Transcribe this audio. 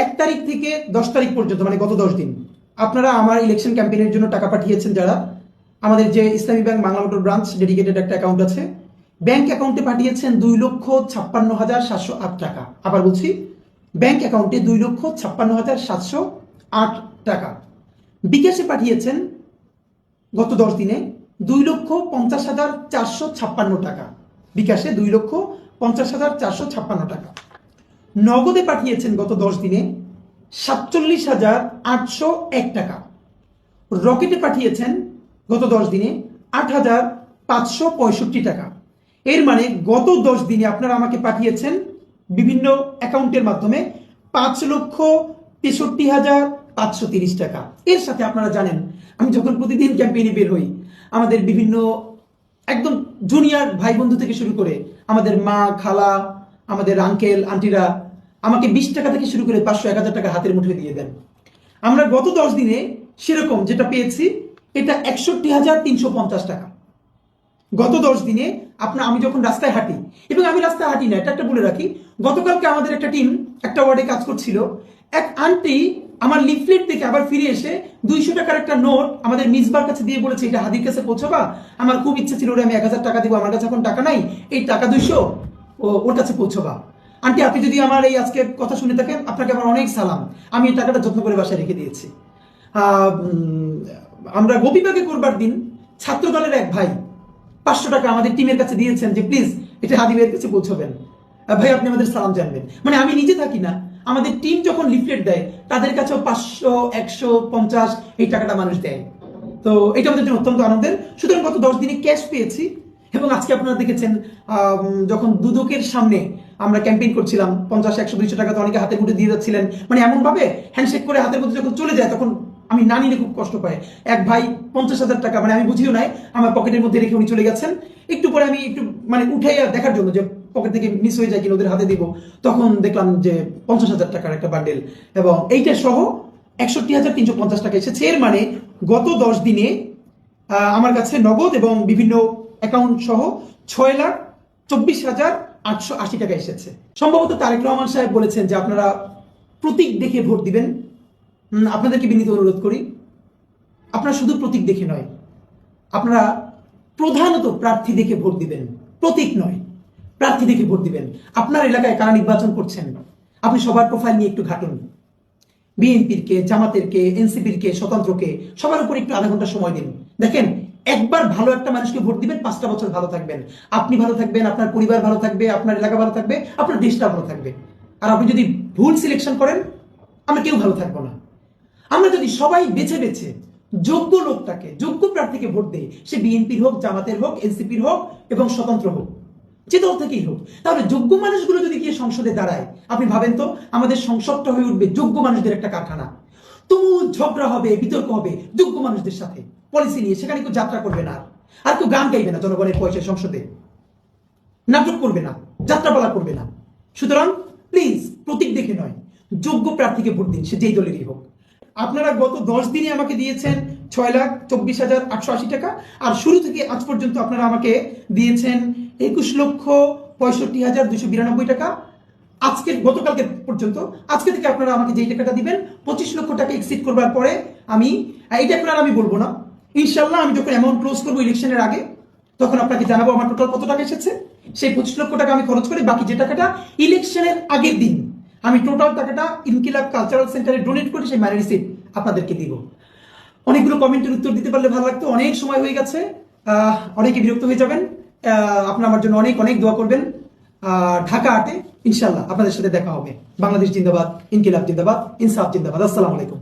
1 তারিখ থেকে 10 তারিখ পর্যন্ত মানে গত 10 দিন আপনারা আমার ইলেকশন ক্যাম্পেইনের জন্য টাকা পাঠিয়েছেন। যারা আমাদের যে ইসলামী bank Bangla motor branch dedicated একটা অ্যাকাউন্ট আছে, ব্যাংক অ্যাকাউন্টে পাঠিয়েছেন 2,56,708 টাকা। আবার বলছি, ব্যাংক অ্যাকাউন্টে 2,56,708 টাকা। বিকাশে পাঠিয়েছেন গত 10 দিনে 2,50,456 টাকা। বিকাশে 2,50,456 টাকা। নগদে পাঠিয়েছেন গত 10 দিনে 47,801 টাকা। রকেটে পাঠিয়েছেন গত 10 দিনে 8,565 টাকা। এর মানে গত 10 দিনে আপনারা আমাকে পাঠিয়েছেন বিভিন্ন অ্যাকাউন্টের মাধ্যমে 5,63,530 টাকা। এর সাথে আপনারা জানেন, আমি যখন প্রতিদিন ক্যাম্পেইনে বের হই, আমাদের বিভিন্ন একদম জুনিয়র ভাই বন্ধু থেকে শুরু করে আমাদের মা, খালা, আমাদের আঙ্কেল আন্টিরা আমাকে 20 টাকা থেকে শুরু করে 500, 1000 টাকা হাতের মুঠোয় দিয়ে দেন। আমরা গত 10 দিনে সেরকম যেটা পেয়েছি এটা 61,350 টাকা। গত 10 দিনে আমি যখন রাস্তায় হাঁটি, এবং আমি রাস্তায় হাঁটি না, এটা একটা বলে রাখি, গতকালকে আমাদের একটা টিম একটা ওয়ার্ডে কাজ করছিল। এক আন্টি আমার লিফলেট দেখে আবার ফিরে এসে 200 টাকার একটা নোট আমাদের মিসবার কাছে দিয়ে বলেছে, এটা হাদির কাছে পৌঁছবা, আমার খুব ইচ্ছে ছিল, আমি 1000 টাকা দিব, আমার কাছে এখন টাকা নাই, এই টাকা 200 ওর কাছে পৌঁছবা। আন্টি, আপনি যদি আমার এই আজকে কথা শুনে থাকেন, আপনাকে আমার অনেক সালাম। আমি এই টাকাটা যত্ন করে বাসায় রেখে দিয়েছি। আমরা গোপীবাগে করবার দিন ছাত্র দলের এক ভাই 500 টাকা আমাদের টিমের কাছে দিয়েছেন যে প্লিজ এটা হাদিবের কাছে পৌঁছবেন, ভাই আপনি আমাদের সালাম জানবেন। মানে আমি নিজে থাকি না, আমাদের টিম যখন লিফলেট দেয় তাদের কাছেও 500, 150 এই টাকাটা মানুষ দেয়। তো এটা আমাদের জন্য অত্যন্ত আনন্দের। সুতরাং গত 10 দিনে ক্যাশ পেয়েছি। এবং আজকে আপনারা দেখেছেন যখন দুদকের সামনে আমরা ক্যাম্পেইন করছিলাম, 50, 100, 200 টাকা তো অনেকে হাতে মুঠে দিয়ে যাচ্ছিলেন, মানে এমন ভাবে হ্যান্ডশেক করে হাতের মধ্যে যখন চলে যায় তখন আমি না নিলে খুব কষ্ট পাই। এক ভাই 50,000 টাকা, মানে আমি বুঝিও নাই, আমার পকেটের মধ্যে রেখে উনি চলে গেছেন। একটু পরে আমি একটু মানে উঠাইয়া দেখার জন্য যে পকেট থেকে মিস হয়ে যায় কিনা ওদের হাতে দিব, তখন দেখলাম যে 50,000 টাকার একটা বান্ডেল, এবং এইটা সহ 61,350 টাকা এসেছে। এর মানে গত 10 দিনে আমার কাছে নগদ এবং বিভিন্ন অ্যাকাউন্ট সহ 6,24,880 টাকা এসেছে। সম্ভবত তারেক রহমান সাহেব বলেছেন যে আপনারা প্রতীক দেখে ভোট দিবেন। আপনাদেরকে বিনীত অনুরোধ করি, আপনারা শুধু প্রতীক দেখে নয়, আপনারা প্রধানত প্রার্থী দেখে ভোট দিবেন। প্রতীক নয়, প্রার্থী দেখে ভোট দিবেন। আপনার এলাকায় কারা নির্বাচন করছেন আপনি সবার প্রোফাইল নিয়ে একটু ঘাটুন। বিএনপির কে, জামাতের কে, এনসিপির কে, স্বতন্ত্রকে, সবার উপর একটু আধা ঘন্টা সময় দিন। দেখেন, একবার ভালো একটা মানুষকে ভোট দিবেন, 5টা বছর ভালো থাকবেন। আপনি ভালো থাকবেন, আপনার পরিবার ভালো থাকবে, আপনার এলাকা ভালো থাকবে, আপনার দেশটা ভালো থাকবে। আর আপনি যদি ভুল সিলেকশন করেন, আমরা কেউ ভালো থাকবো না। আমরা যদি সবাই বেছে বেছে যোগ্য লোকটাকে, যোগ্য প্রার্থীকে ভোট দেই, সে বিএনপির হোক, জামাতের হোক, এনসিপির হোক এবং স্বতন্ত্র হোক, যে দল থেকেই হোক, তাহলে যোগ্য মানুষগুলো যদি গিয়ে সংসদে দাঁড়ায়, আপনি ভাবেন তো আমাদের সংসদটা হয়ে উঠবে যোগ্য মানুষদের একটা কারখানা। তুমুল ঝগড়া হবে, বিতর্ক হবে যোগ্য মানুষদের সাথে পলিসি নিয়ে। সেখানে কেউ যাত্রা করবে না, আর কেউ গান গাইবে না, জনগণের পয়সায় সংসদে নাটক করবে না, যাত্রাপালা করবে না। সুতরাং প্লিজ প্রতীক দেখে নয়, যোগ্য প্রার্থীকে ভোট দিন, সে যেই দলেরই হোক। আপনারা গত 10 দিনে আমাকে দিয়েছেন 6,24,880 টাকা, আর শুরু থেকে আজ পর্যন্ত আপনারা আমাকে দিয়েছেন 21,65,292 টাকা। আজকে গতকালকে পর্যন্ত, আজকে থেকে আপনারা আমাকে যেই টাকাটা দিবেন 25 লক্ষ টাকা এক্সিড করবার পরে আমি এইটা আপনারা আমি বলবো না, ইনশাল্লাহ আমি যখন অ্যামাউন্ট ক্লোজ করবো ইলেকশনের আগে, তখন আপনাকে জানাবো আমার টোটাল কত টাকা এসেছে। সেই 25 লক্ষ টাকা আমি খরচ করে বাকি যে টাকাটা ইলেকশনের আগের দিন আমি টোটাল টাকাটা ইনকিলাব কালচারাল সেন্টারে ডোনেট করে সেই মানি রিসিপ্ট আপনাদেরকে দিব। অনেকগুলো কমেন্টের উত্তর দিতে পারলে ভালো লাগতো। অনেক সময় হয়ে গেছে, অনেকে বিরক্ত হয়ে যাবেন। আপনারা আমার জন্য অনেক অনেক দোয়া করবেন। ঢাকা 8-এ ইনশাল্লাহ আপনাদের সাথে দেখা হবে। বাংলাদেশ জিন্দাবাদ, ইনকিলাব জিন্দাবাদ, ইনসাফ জিন্দাবাদ। আসসালামু আলাইকুম।